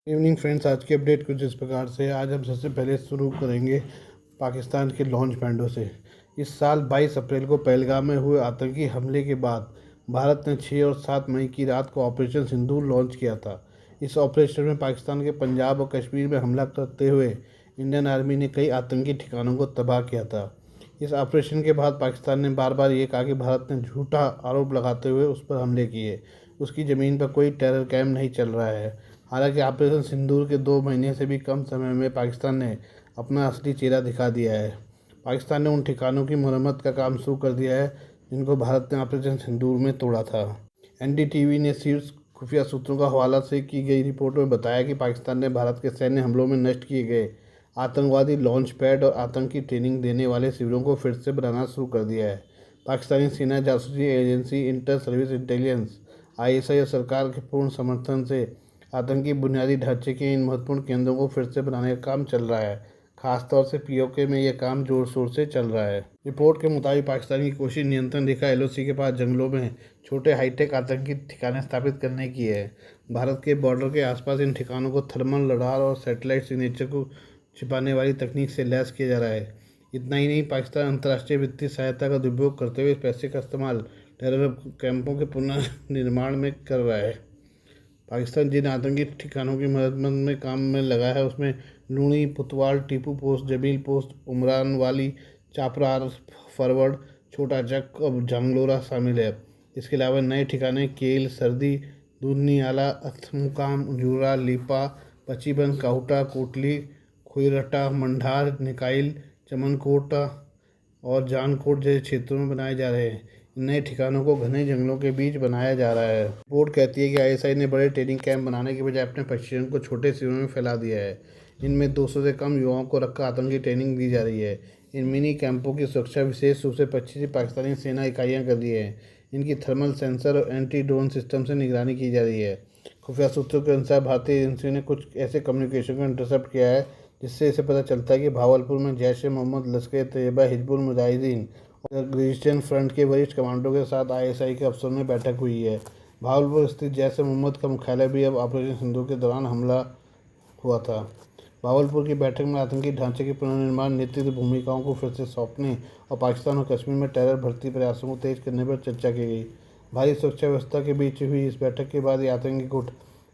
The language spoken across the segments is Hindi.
इवनिंग फ्रेंड्स, आज की अपडेट कुछ इस प्रकार से। आज हम सबसे पहले शुरू करेंगे पाकिस्तान के लॉन्च पैडों से। इस साल 22 अप्रैल को पहलगाम में हुए आतंकी हमले के बाद भारत ने 6 और 7 मई की रात को ऑपरेशन सिंदूर लॉन्च किया था। इस ऑपरेशन में पाकिस्तान के पंजाब और कश्मीर में हमला करते हुए इंडियन आर्मी ने कई आतंकी ठिकानों को तबाह किया था। इस ऑपरेशन के बाद पाकिस्तान ने बार बार ये कहा कि भारत ने झूठा आरोप लगाते हुए उस पर हमले किए। उसकी ज़मीन पर कोई टेरर कैम्प नहीं चल रहा है। हालांकि ऑपरेशन सिंदूर के 2 महीने से भी कम समय में पाकिस्तान ने अपना असली चेहरा दिखा दिया है। पाकिस्तान ने उन ठिकानों की मरम्मत का काम शुरू कर दिया है जिनको भारत ने ऑपरेशन सिंदूर में तोड़ा था। एनडीटीवी ने शीर्ष खुफिया सूत्रों का हवाला से की गई रिपोर्ट में बताया कि पाकिस्तान ने भारत के सैन्य हमलों में नष्ट किए गए आतंकवादी लॉन्च पैड और आतंकी ट्रेनिंग देने वाले शिविरों को फिर से बनाना शुरू कर दिया है। पाकिस्तानी सेना जासूसी agency inter service intelligence ISI और सरकार के पूर्ण समर्थन से आतंकी बुनियादी ढांचे के इन महत्वपूर्ण केंद्रों को फिर से बनाने का काम चल रहा है। खासतौर से POK में यह काम जोर शोर से चल रहा है। रिपोर्ट के मुताबिक पाकिस्तान की कोशिश नियंत्रण रेखा LOC के पास जंगलों में छोटे हाईटेक आतंकी ठिकाने स्थापित करने की है। भारत के बॉर्डर के आसपास इन ठिकानों को थर्मल रडार और सैटेलाइट सिग्नेचर को छिपाने वाली तकनीक से लैस किया जा रहा है। इतना ही नहीं, पाकिस्तान अंतर्राष्ट्रीय वित्तीय सहायता का दुरुपयोग करते हुए इस पैसे का इस्तेमाल टेरर कैंपों के पुनर्निर्माण में कर रहा है। पाकिस्तान जिन आतंकी ठिकानों की मरम्मत में काम में लगा है उसमें लूणी, पुतवाल, टीपू पोस्ट, जमील पोस्ट, उमरान वाली, चापरार फॉरवर्ड, छोटा चक और जंगलोरा शामिल है। इसके अलावा नए ठिकाने केल, सर्दी, दूधनी आला, अथमुकाम, जूरा, लिपा, पचीबन, काहुटा, कोटली, खुईरटा, मंढार, निकाइल, चमनकोटा और जानकोट जैसे क्षेत्रों में बनाए जा रहे हैं। इन नए ठिकानों को घने जंगलों के बीच बनाया जा रहा है। रिपोर्ट कहती है कि ISI ने बड़े ट्रेनिंग कैंप बनाने के बजाय अपने प्रशिक्षण को छोटे शिविरों में फैला दिया है। इनमें 200 से कम युवाओं को रखकर आतंकी ट्रेनिंग दी जा रही है। इन मिनी कैंपों की सुरक्षा विशेष रूप से 25 पाकिस्तानी सेना इकाइयाँ कर रही है। इनकी थर्मल सेंसर और एंटी ड्रोन सिस्टम से निगरानी की जा रही है। खुफिया सूत्रों के अनुसार भारतीय एजेंसियों ने कुछ ऐसे कम्युनिकेशन को इंटरसेप्ट किया है जिससे इसे पता चलता है कि भावलपुर में जैश-ए-मोहम्मद, लश्कर-ए-तैयबा, हिजबुल मुजाहिदीन और रेजिस्टेंस फ्रंट के वरिष्ठ कमांडरों के साथ ISI के अफसरों में बैठक हुई है। भावलपुर स्थित जैश-ए-मोहम्मद का मुख्यालय भी अब ऑपरेशन सिंदूर के दौरान हमला हुआ था। भावलपुर की बैठक में आतंकी ढांचे के पुनर्निर्माण नेतृत्व भूमिकाओं को फिर से सौंपने और पाकिस्तान और कश्मीर में टेरर भर्ती प्रयासों को तेज करने पर चर्चा की गई। भारी सुरक्षा व्यवस्था के बीच हुई इस बैठक के बाद ये आतंकी गुट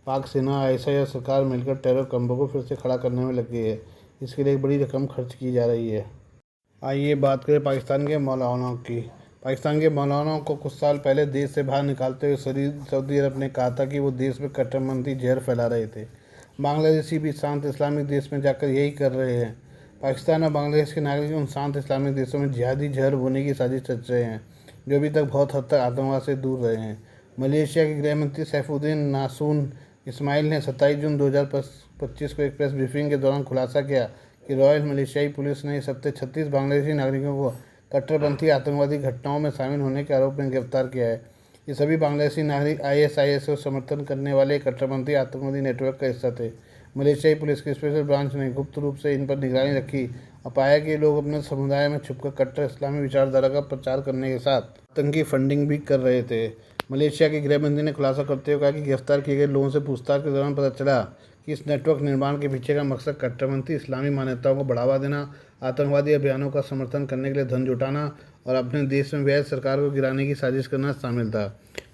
पाक सेना, ISI और सरकार मिलकर टेरर कैंपों को फिर से खड़ा करने में लग गई है। इसके लिए एक बड़ी रकम खर्च की जा रही है। आइए बात करें पाकिस्तान के मौलानाओं की। पाकिस्तान के मौलानाओं को कुछ साल पहले देश से बाहर निकालते हुए सऊदी अरब ने कहा था कि वो देश में कट्टरपंथी जहर फैला रहे थे। बांग्लादेशी भी शांत इस्लामिक देश में जाकर यही कर रहे हैं। पाकिस्तान और बांग्लादेश के नागरिक उन शांत इस्लामिक देशों में जिहादी जहर बोने की साजिश रच रहे हैं जो अभी तक बहुत हद तक आतंकवाद से दूर रहे हैं। मलेशिया के गृहमंत्री सैफुद्दीन नासून इस्माइल ने 27 जून 2025 को एक प्रेस ब्रीफिंग के दौरान खुलासा किया कि रॉयल मलेशियाई पुलिस ने इस हफ्ते 36 बांग्लादेशी नागरिकों को कट्टरपंथी आतंकवादी घटनाओं में शामिल होने के आरोप में गिरफ्तार किया है। ये सभी बांग्लादेशी नागरिक ISIS को समर्थन करने वाले कट्टरपंथी आतंकवादी नेटवर्क का हिस्सा थे। मलेशियाई पुलिस की स्पेशल ब्रांच ने गुप्त रूप से इन पर निगरानी रखी और पाया कि ये लोग अपने समुदाय में छुपकर कट्टर इस्लामी विचारधारा का प्रचार करने के साथ आतंकी फंडिंग भी कर रहे थे। मलेशिया के गृहमंत्री ने खुलासा करते हुए कहा कि गिरफ्तार किए गए लोगों से पूछताछ के दौरान पता चला कि इस नेटवर्क निर्माण के पीछे का मकसद कट्टरपंथी इस्लामी मान्यताओं को बढ़ावा देना, आतंकवादी अभियानों का समर्थन करने के लिए धन जुटाना और अपने देश में वैध सरकार को गिराने की साजिश करना शामिल था।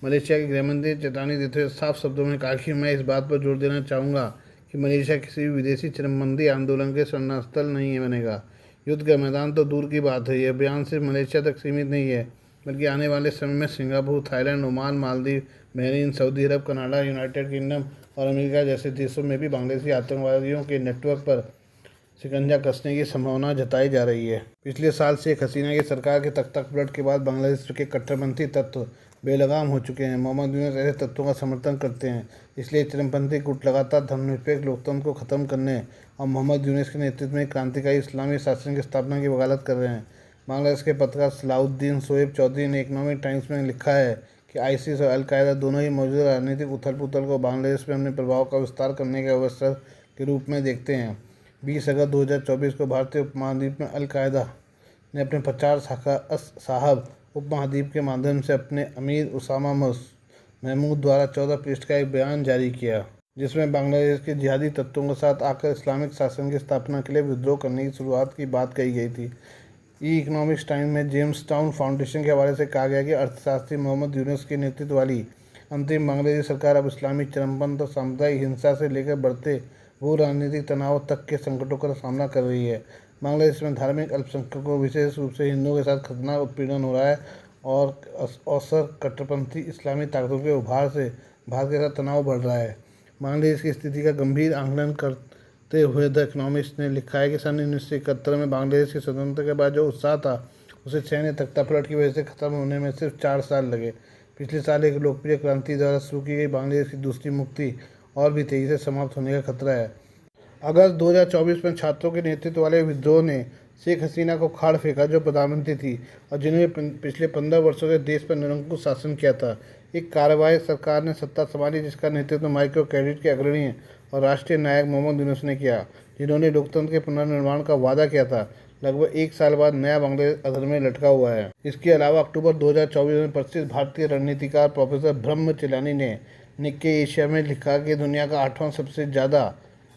मलेशिया के गृहमंत्री ने चेतावनी देते हुए साफ शब्दों में कहा कि मैं इस बात पर जोर देना चाहूँगा कि मलेशिया किसी भी विदेशी चरमपंथी आंदोलन के शरणस्थल नहीं बनेगा। युद्ध का मैदान तो दूर की बात है, यह अभियान सिर्फ मलेशिया तक सीमित नहीं है बल्कि आने वाले समय में Singapore, Thailand, Oman, Maldives, Bahrain, Saudi Arab, Canada, United Kingdom और अमेरिका जैसे देशों में भी बांग्लादेशी आतंकवादियों के नेटवर्क पर शिकंजा कसने की संभावना जताई जा रही है। पिछले साल शेख हसीना की सरकार के तख्ता पलट के बाद बांग्लादेश के कट्टरपंथी तत्व बेलगाम हो चुके हैं। मोहम्मद यूनूस ऐसे तत्वों का समर्थन करते हैं, इसलिए चरमपंथी गुट लगातार धर्मनिरपेक्ष लोकतंत्र को खत्म करने और मोहम्मद यूनूस के नेतृत्व में क्रांतिकारी इस्लामी शासन की स्थापना की वकालत कर रहे हैं। बांग्लादेश के पत्रकार सलाउद्दीन शोएब चौधरी ने इकनॉमिक टाइम्स में लिखा है कि ISIS और अल-कायदा दोनों ही मौजूदा राजनीतिक उथल पुथल को बांग्लादेश में अपने प्रभाव का विस्तार करने के अवसर के रूप में देखते हैं। 20 अगस्त 2024 को भारतीय उपमहाद्वीप में अल-कायदा ने अपने प्रचार शाखा साहब उपमहाद्वीप के माध्यम से अपने अमीर उसामा महमूद द्वारा 14 पृष्ठ का एक बयान जारी किया। जिसमें बांग्लादेश के जिहादी तत्वों के साथ आकर इस्लामिक शासन की स्थापना के लिए विद्रोह करने की शुरुआत की बात कही गई थी। ई इकोनॉमिक्स टाइम में जेम्स टाउन फाउंडेशन के हवाले से कहा गया कि अर्थशास्त्री मोहम्मद यूनुस के नेतृत्व वाली अंतरिम बांग्लादेशी सरकार अब इस्लामी चरमपंथ और सामुदायिक हिंसा से लेकर बढ़ते भू राजनीतिक तनाव तक के संकटों का सामना कर रही है। बांग्लादेश में धार्मिक अल्पसंख्यकों को विशेष रूप से हिंदुओं के साथ खतरनाक उत्पीड़न हो रहा है और अवसर कट्टरपंथी इस्लामी ताकतों के उभार से भारत के साथ तनाव बढ़ रहा है। बांग्लादेश की स्थिति का गंभीर आंकलन करते हुए द इकोनॉमिस्ट ने लिखा है कि सन 1971 में बांग्लादेश की स्वतंत्रता के बाद जो उत्साह था उसे सैन्य तख्तापलट की वजह से खत्म होने में सिर्फ 4 साल लगे। पिछले साल एक लोकप्रिय क्रांति द्वारा शुरू की गई बांग्लादेश की दूसरी मुक्ति और भी तेजी से समाप्त होने का खतरा है। अगस्त 2024 में छात्रों के नेतृत्व वाले विद्रोह ने शेख हसीना को खाड़ फेंका, जो प्रधानमंत्री थी और जिन्होंने पिछले 15 वर्षों से देश पर निरंकुश शासन किया था। एक कार्यवाही सरकार ने सत्ता संभाली जिसका नेतृत्व माइक्रो क्रेडिट के अग्रणी और राष्ट्रीय नायक मोहम्मद यूनुस ने किया, जिन्होंने लोकतंत्र के पुनर्निर्माण का वादा किया था। लगभग एक साल बाद नया बांग्लादेश अधर में लटका हुआ है। इसके अलावा अक्टूबर 2024 में प्रसिद्ध भारतीय रणनीतिकार प्रोफेसर ब्रह्म चिलानी ने निक्के एशिया में लिखा कि दुनिया का 8वां सबसे ज़्यादा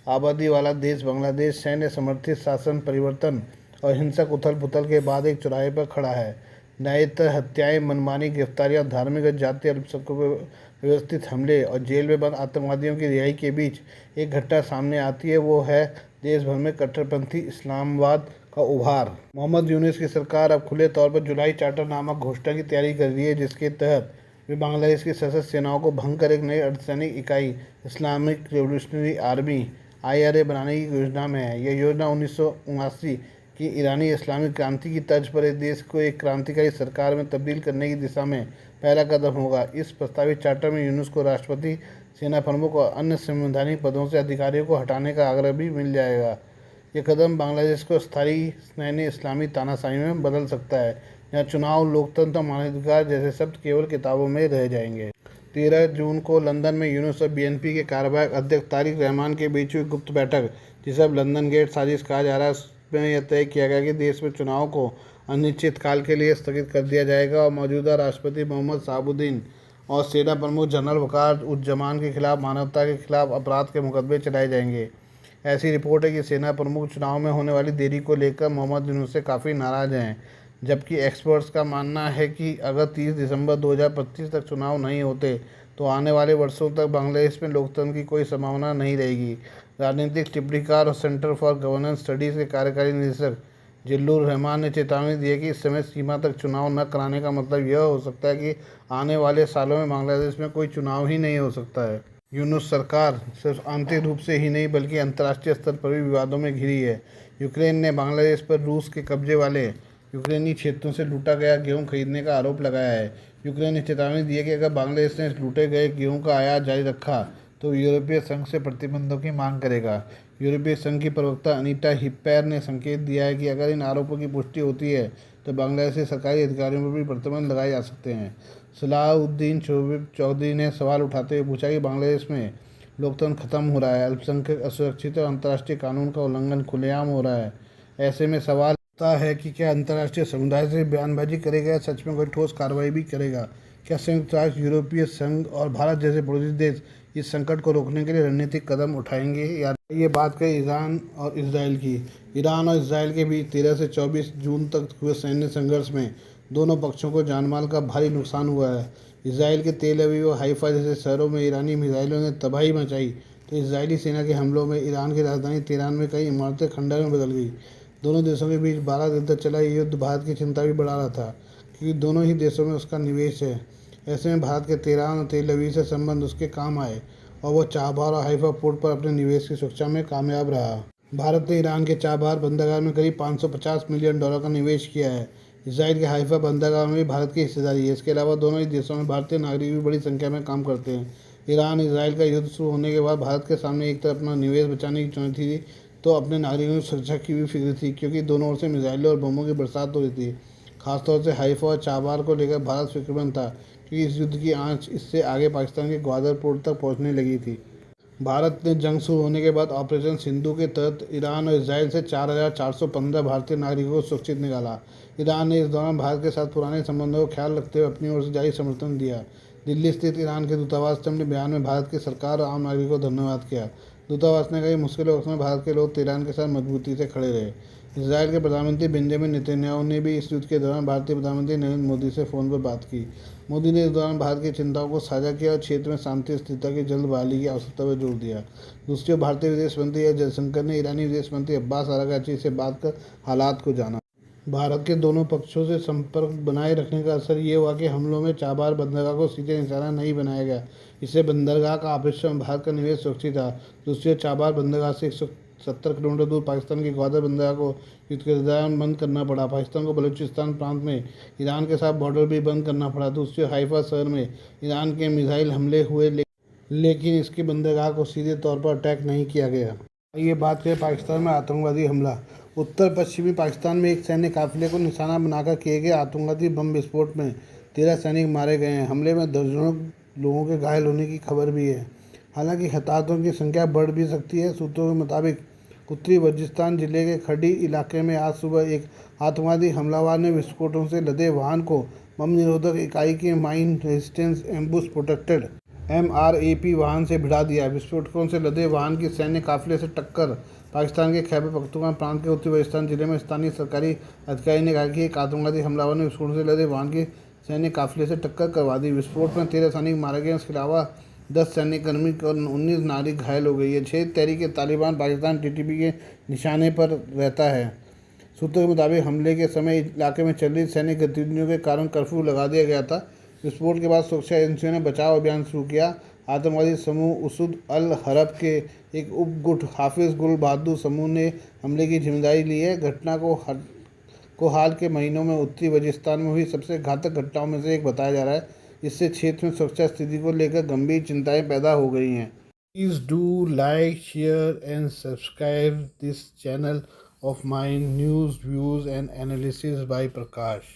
आबादी वाला देश बांग्लादेश सैन्य समर्थित शासन परिवर्तन और हिंसक उथल पुथल के बाद एक चौराहे पर खड़ा है। न्यायिक हत्याएं, मनमानी गिरफ्तारियां, धार्मिक और जातीय अल्पसंख्यकों पर व्यवस्थित हमले और जेल में बंद आतंकवादियों की रिहाई के बीच एक घटना सामने आती है, वो है देश भर में कट्टरपंथी इस्लामवाद का उभार। मोहम्मद यूनुस की सरकार अब खुले तौर पर जुलाई चार्टर नामक घोषणा की तैयारी कर रही है, जिसके तहत वे बांग्लादेश की सशस्त्र सेनाओं को भंग कर एक नई अर्धसैनिक इकाई इस्लामिक रेवोल्यूशनरी आर्मी IRA बनाने की योजना में है। यह योजना 1979 की ईरानी इस्लामिक क्रांति की तर्ज पर इस देश को एक क्रांतिकारी सरकार में तब्दील करने की दिशा में पहला कदम होगा। इस प्रस्तावित चार्टर में यूनुस को राष्ट्रपति, सेना प्रमुख और अन्य संवैधानिक पदों से अधिकारियों को हटाने का आग्रह भी मिल जाएगा। यह कदम बांग्लादेश को स्थायी नैन्य इस्लामी तानाशाही में बदल सकता है, जहाँ चुनाव, लोकतंत्र और मानवाधिकार जैसे शब्द केवल किताबों में रह जाएंगे। 13 जून को लंदन में यूनुस और BNP के कार्यवाहक अध्यक्ष तारिक रहमान के बीच हुई गुप्त बैठक, जिसे अब लंदन गेट साजिश कहा जा रहा है, उसमें यह तय किया गया कि देश में चुनाव को अनिश्चित काल के लिए स्थगित कर दिया जाएगा और मौजूदा राष्ट्रपति मोहम्मद शहाबुद्दीन और सेना प्रमुख जनरल वकार उज़्ज़मान के खिलाफ मानवता के खिलाफ अपराध के मुकदमे चलाए जाएंगे। ऐसी रिपोर्ट है कि सेना प्रमुख चुनाव में होने वाली देरी को लेकर मोहम्मद यूनुस से काफ़ी नाराज़ हैं, जबकि एक्सपर्ट्स का मानना है कि अगर 30 दिसंबर 2025 तक चुनाव नहीं होते तो आने वाले वर्षों तक बांग्लादेश में लोकतंत्र की कोई संभावना नहीं रहेगी। राजनीतिक टिप्पणीकार और सेंटर फॉर गवर्नेंस स्टडीज़ के कार्यकारी निदेशक जिल्लुर रहमान ने चेतावनी दी है कि इस समय सीमा तक चुनाव न कराने का मतलब यह हो सकता है कि आने वाले सालों में बांग्लादेश में कोई चुनाव ही नहीं हो सकता है। यूनुस सरकार सिर्फ आंतरिक रूप से ही नहीं बल्कि अंतर्राष्ट्रीय स्तर पर भी विवादों में घिरी है। यूक्रेन ने बांग्लादेश पर रूस के कब्जे वाले यूक्रेनी क्षेत्रों से लूटा गया गेहूं खरीदने का आरोप लगाया है। यूक्रेन ने चेतावनी दी है कि अगर बांग्लादेश ने लूटे गए गेहूं का आयात जारी रखा तो यूरोपीय संघ से प्रतिबंधों की मांग करेगा। यूरोपीय संघ की प्रवक्ता अनीटा हिप्पैर ने संकेत दिया है कि अगर इन आरोपों की पुष्टि होती है तो बांग्लादेश के सरकारी अधिकारियों पर भी प्रतिबंध लगाए जा सकते हैं। सलाहुद्दीन चौधरी ने सवाल उठाते हुए पूछा कि बांग्लादेश में लोकतंत्र खत्म हो रहा है, अल्पसंख्यक असुरक्षित और अंतर्राष्ट्रीय कानून का उल्लंघन खुलेआम हो रहा है। ऐसे में सवाल है कि क्या अंतर्राष्ट्रीय समुदाय से बयानबाजी करेगा या सच में कोई ठोस कार्रवाई भी करेगा। क्या संयुक्त राष्ट्र, यूरोपीय संघ और भारत जैसे पड़ोसी देश इस संकट को रोकने के लिए रणनीतिक कदम उठाएंगे? या ये बात करें ईरान और इसराइल की। ईरान और इसराइल के बीच 13 से 24 जून तक हुए सैन्य संघर्ष में दोनों पक्षों को जानमाल का भारी नुकसान हुआ है। इसराइल के तेल अवीव और हाइफा जैसे शहरों में ईरानी मिसाइलों ने तबाही मचाई तो इसराइली सेना के हमलों में ईरान की राजधानी तेहरान में कई इमारतें खंडर में बदल गई। दोनों देशों के बीच 12 दिन तक चला ये युद्ध भारत की चिंता भी बढ़ा रहा था, क्योंकि दोनों ही देशों में उसका निवेश है। ऐसे में भारत के तेहरान और तेल अवीव से संबंध उसके काम आए और वह चाबहार और हाइफा पोर्ट पर अपने निवेश की सुरक्षा में कामयाब रहा। भारत ने ईरान के चाबहार बंदरगाह में करीब $550 मिलियन का निवेश किया है। इसराइल के हाइफा बंदरगाह में भी भारत की हिस्सेदारी है। इसके अलावा दोनों ही देशों में भारतीय नागरिक भी बड़ी संख्या में काम करते हैं। ईरान इसराइल का युद्ध शुरू होने के बाद भारत के सामने एक तरफ अपना निवेश बचाने की चुनौती थी तो अपने नागरिकों की सुरक्षा की भी फिक्र थी, क्योंकि दोनों ओर से मिसाइलों और बमों की बरसात हो रही थी। खासतौर से हाइफा और चाबहार को लेकर भारत फिक्रमंद था, क्योंकि इस युद्ध की आंच इससे आगे पाकिस्तान के ग्वादर पोर्ट तक पहुंचने लगी थी। भारत ने जंग शुरू होने के बाद ऑपरेशन सिंधु के तहत ईरान और इसराइल से 4,415 भारतीय नागरिकों को सुरक्षित निकाला। ईरान ने इस दौरान भारत के साथ पुराने संबंधों का ख्याल रखते हुए अपनी ओर से जारी समर्थन दिया। दिल्ली स्थित ईरान के दूतावास ने अपने बयान में भारत की सरकार और आम नागरिकों को धन्यवाद किया। दूतावास ने कहा कि मुश्किल वक्त में भारत के लोग तेहरान के साथ मजबूती से खड़े रहे। इसराइल के प्रधानमंत्री बेंजामिन नेतन्याहू ने भी इस युद्ध के दौरान भारतीय प्रधानमंत्री नरेंद्र मोदी से फ़ोन पर बात की। मोदी ने इस दौरान भारत की चिंताओं को साझा किया और क्षेत्र में शांति और स्थिरता की जल्द बहाली की आवश्यकता पर जोर दिया। दूसरी ओर भारतीय विदेश मंत्री एस जयशंकर ने ईरानी विदेश मंत्री अब्बास अरागची से बात कर हालात को जाना। भारत के दोनों पक्षों से संपर्क बनाए रखने का असर ये हुआ कि हमलों में चाबार बंदरगाह को सीधे निशाना नहीं बनाया गया। इससे बंदरगाह का ऑपरेशन भारत का निवेश सुरक्षित था। दूसरी ओर चाबार बंदरगाह से 170 किलोमीटर दूर पाकिस्तान की ग्वादर बंदरगाह को युद्ध के दौरान बंद करना पड़ा। पाकिस्तान को बलूचिस्तान प्रांत में ईरान के साथ बॉर्डर भी बंद करना पड़ा। दूसरी ओर हाइफा शहर में ईरान के मिसाइल हमले हुए, लेकिन इसकी बंदरगाह को सीधे तौर पर अटैक नहीं किया गया। ये बात करें पाकिस्तान में आतंकवादी हमला। उत्तर पश्चिमी पाकिस्तान में एक सैन्य काफिले को निशाना बनाकर किए गए आतंकवादी बम विस्फोट में 13 सैनिक मारे गए हैं। हमले में दर्जनों लोगों के घायल होने की खबर भी है। हालांकि हताहतों की संख्या बढ़ भी सकती है। सूत्रों के मुताबिक उत्तरी वजीरिस्तान जिले के खड़ी इलाके में आज सुबह एक आतंकवादी हमलावर ने विस्फोटों से लदे वाहन को बम निरोधक इकाई के mine resistance ambush protected MRAP वाहन से भिड़ा दिया। विस्फोटकों से लदे वाहन की सैन्य काफिले से टक्कर। पाकिस्तान के खैबर पख्तूनख्वा प्रांत के उत्तरी वजीरिस्तान जिले में स्थानीय सरकारी अधिकारी ने कहा कि एक आतंकवादी हमलावर ने विस्फोट से लदे वाहन की सैन्य काफिले से टक्कर करवा दी। विस्फोट में 13 सैनिक मारे गए। इसके अलावा 10 सैन्यकर्मी और 19 नागरिक घायल हो गई है। 6 तहरीक तालिबान पाकिस्तान TTP के निशाने पर रहता है। सूत्रों के मुताबिक हमले के समय इलाके में चल रही सैन्य गतिविधियों के कारण कर्फ्यू लगा दिया गया था। विस्फोट के बाद सुरक्षा एजेंसियों ने बचाव अभियान शुरू किया। आतंकवादी समूह उसद अल हरब के एक उपगुट हाफिज गुल बहादुर समूह ने हमले की जिम्मेदारी ली है। घटना को हाल के महीनों में उत्तरी वजीरिस्तान में हुई सबसे घातक घटनाओं में से एक बताया जा रहा है। इससे क्षेत्र में सुरक्षा स्थिति को लेकर गंभीर चिंताएं पैदा हो गई हैं। Please do like, share and subscribe this channel of my news, views and analysis by Prakash.